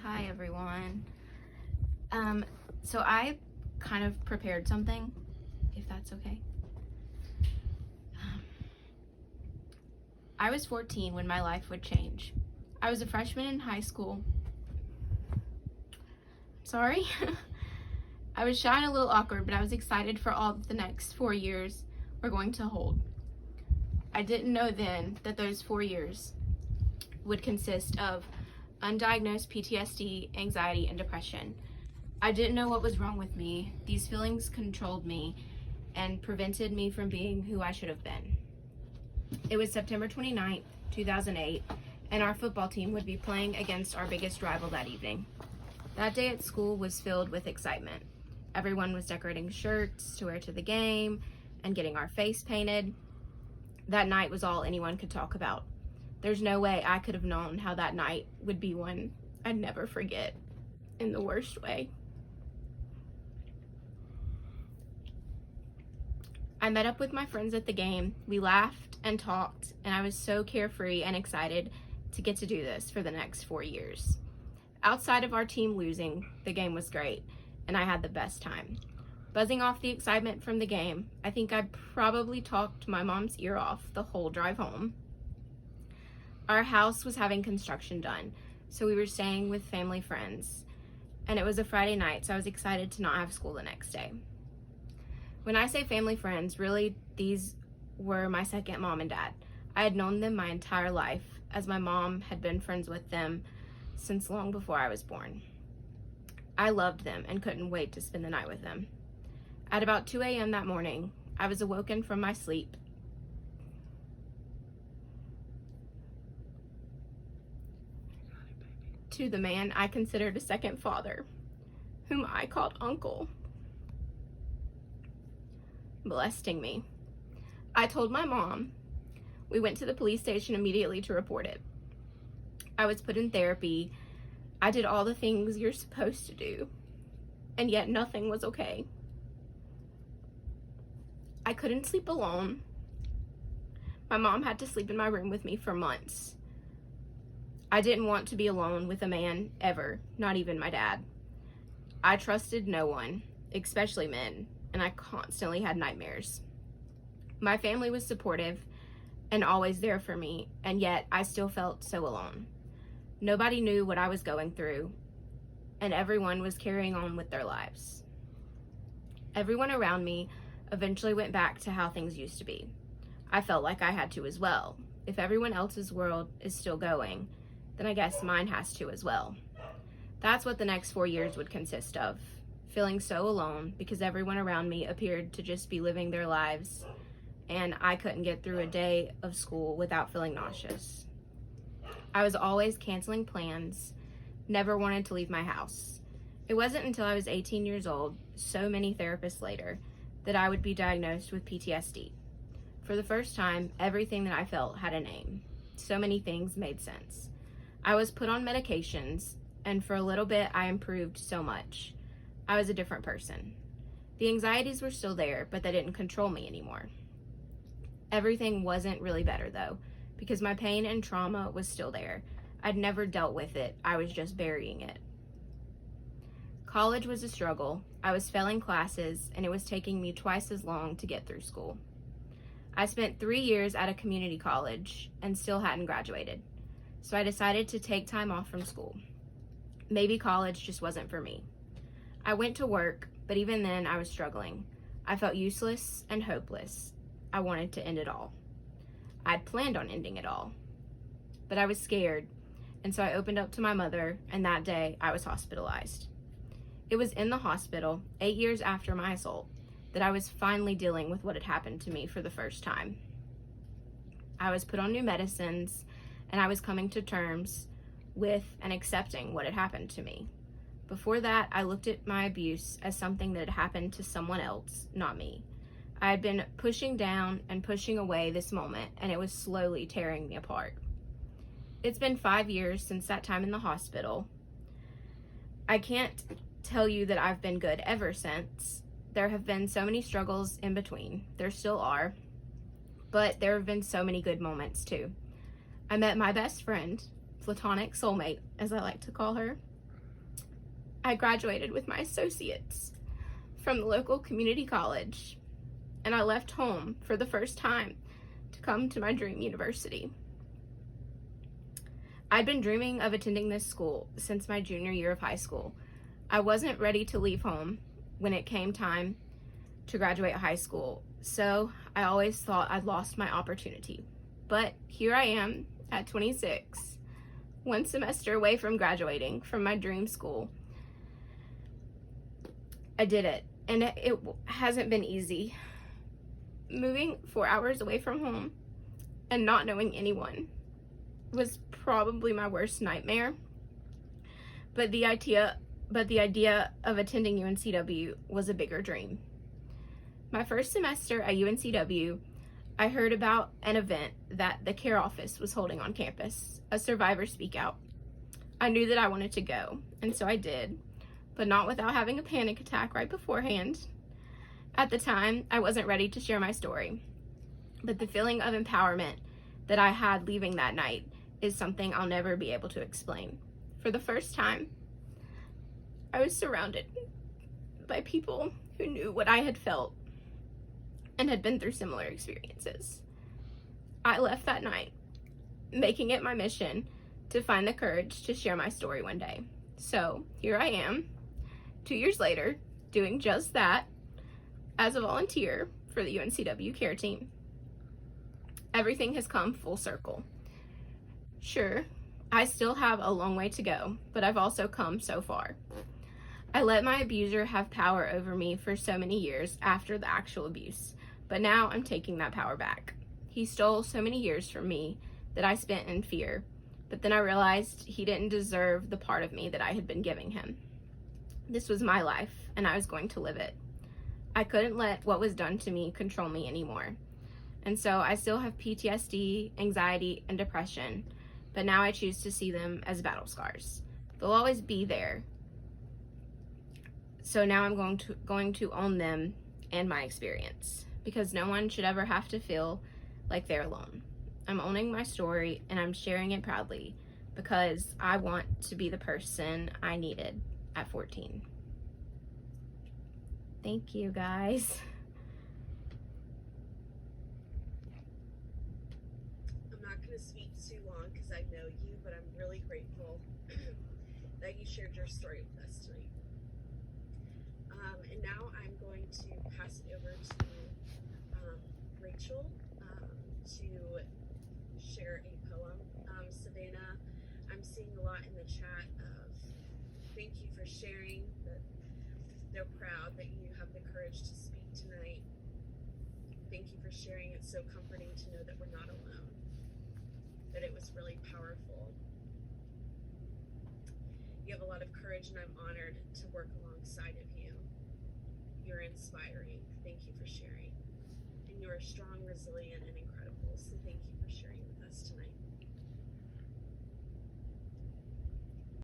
Hi everyone. So I kind of prepared something, if that's okay. I was 14 when my life would change. I was a freshman in high school. Sorry. I was shy and a little awkward, but I was excited for all the next 4 years were going to hold. I didn't know then that those 4 years would consist of undiagnosed PTSD, anxiety, and depression. I didn't know what was wrong with me. These feelings controlled me and prevented me from being who I should have been. It was September 29th, 2008, and our football team would be playing against our biggest rival that evening. That day at school was filled with excitement. Everyone was decorating shirts to wear to the game and getting our face painted. That night was all anyone could talk about. There's no way I could have known how that night would be one I'd never forget in the worst way. I met up with my friends at the game. We laughed and talked, and I was so carefree and excited to get to do this for the next 4 years. Outside of our team losing, the game was great, and I had the best time. Buzzing off the excitement from the game, I think I probably talked my mom's ear off the whole drive home. Our house was having construction done, so we were staying with family friends, and it was a Friday night, so I was excited to not have school the next day. When I say family friends, really, these were my second mom and dad. I had known them my entire life, as my mom had been friends with them since long before I was born. I loved them and couldn't wait to spend the night with them. At about 2 a.m. that morning, I was awoken from my sleep to the man I considered a second father, whom I called Uncle, molesting me. I told my mom. We went to the police station immediately to report it. I was put in therapy. I did all the things you're supposed to do, and yet nothing was okay. I couldn't sleep alone. My mom had to sleep in my room with me for months. I didn't want to be alone with a man ever, not even my dad. I trusted no one, especially men, and I constantly had nightmares. My family was supportive and always there for me, and yet I still felt so alone. Nobody knew what I was going through, and everyone was carrying on with their lives. Everyone around me eventually went back to how things used to be. I felt like I had to as well. If everyone else's world is still going, then I guess mine has to as well. That's what the next 4 years would consist of. Feeling so alone because everyone around me appeared to just be living their lives, and I couldn't get through a day of school without feeling nauseous. I was always canceling plans, never wanted to leave my house. It wasn't until I was 18 years old, so many therapists later, that I would be diagnosed with PTSD. For the first time, everything that I felt had a name. So many things made sense. I was put on medications, and for a little bit I improved so much. I was a different person. The anxieties were still there, but they didn't control me anymore. Everything wasn't really better though, because my pain and trauma was still there. I'd never dealt with it, I was just burying it. College was a struggle. I was failing classes, and it was taking me twice as long to get through school. I spent 3 years at a community college and still hadn't graduated, so I decided to take time off from school. Maybe college just wasn't for me. I went to work, but even then I was struggling. I felt useless and hopeless. I wanted to end it all. I'd planned on ending it all, but I was scared, and so I opened up to my mother, and that day I was hospitalized. It was in the hospital, 8 years after my assault, that I was finally dealing with what had happened to me for the first time. I was put on new medicines, and I was coming to terms with and accepting what had happened to me. Before that, I looked at my abuse as something that had happened to someone else, not me. I had been pushing down and pushing away this moment, and it was slowly tearing me apart. It's been 5 years since that time in the hospital. I can't tell you that I've been good ever since. There have been so many struggles in between. There still are. But there have been so many good moments too. I met my best friend, platonic soulmate, as I like to call her. I graduated with my associates from the local community college, and I left home for the first time to come to my dream university. I'd been dreaming of attending this school since my junior year of high school. I wasn't ready to leave home when it came time to graduate high school, so I always thought I'd lost my opportunity. But here I am at 26, one semester away from graduating from my dream school. I did it, and it hasn't been easy. Moving 4 hours away from home and not knowing anyone was probably my worst nightmare. But the idea of attending UNCW was a bigger dream. My first semester at UNCW, I heard about an event that the care office was holding on campus, a survivor speak out. I knew that I wanted to go, and so I did, but not without having a panic attack right beforehand. At the time, I wasn't ready to share my story, but the feeling of empowerment that I had leaving that night is something I'll never be able to explain. For the first time, I was surrounded by people who knew what I had felt and had been through similar experiences. I left that night, making it my mission to find the courage to share my story one day. So here I am, 2 years later, doing just that as a volunteer for the UNCW care team. Everything has come full circle. Sure, I still have a long way to go, but I've also come so far. I let my abuser have power over me for so many years after the actual abuse, but now I'm taking that power back. He stole so many years from me that I spent in fear, but then I realized he didn't deserve the part of me that I had been giving him. This was my life, and I was going to live it. I couldn't let what was done to me control me anymore. And so I still have PTSD, anxiety, and depression, but now I choose to see them as battle scars. They'll always be there. So now I'm going to own them and my experience, because no one should ever have to feel like they're alone. I'm owning my story, and I'm sharing it proudly because I want to be the person I needed at 14. Thank you, guys. I'm not going to speak too long because I know you, but I'm really grateful that you shared your story with us tonight. And now I'm going to pass it over to Rachel to share a poem. Savannah, I'm seeing a lot in the chat of thank you for sharing, that they're proud that you have the courage to speak tonight. Thank you for sharing. It's so comforting to know that we're not alone, that it was really powerful. You have a lot of courage, and I'm honored to work alongside of you. You're inspiring. Thank you for sharing. And you are strong, resilient, and incredible. So thank you for sharing with us tonight.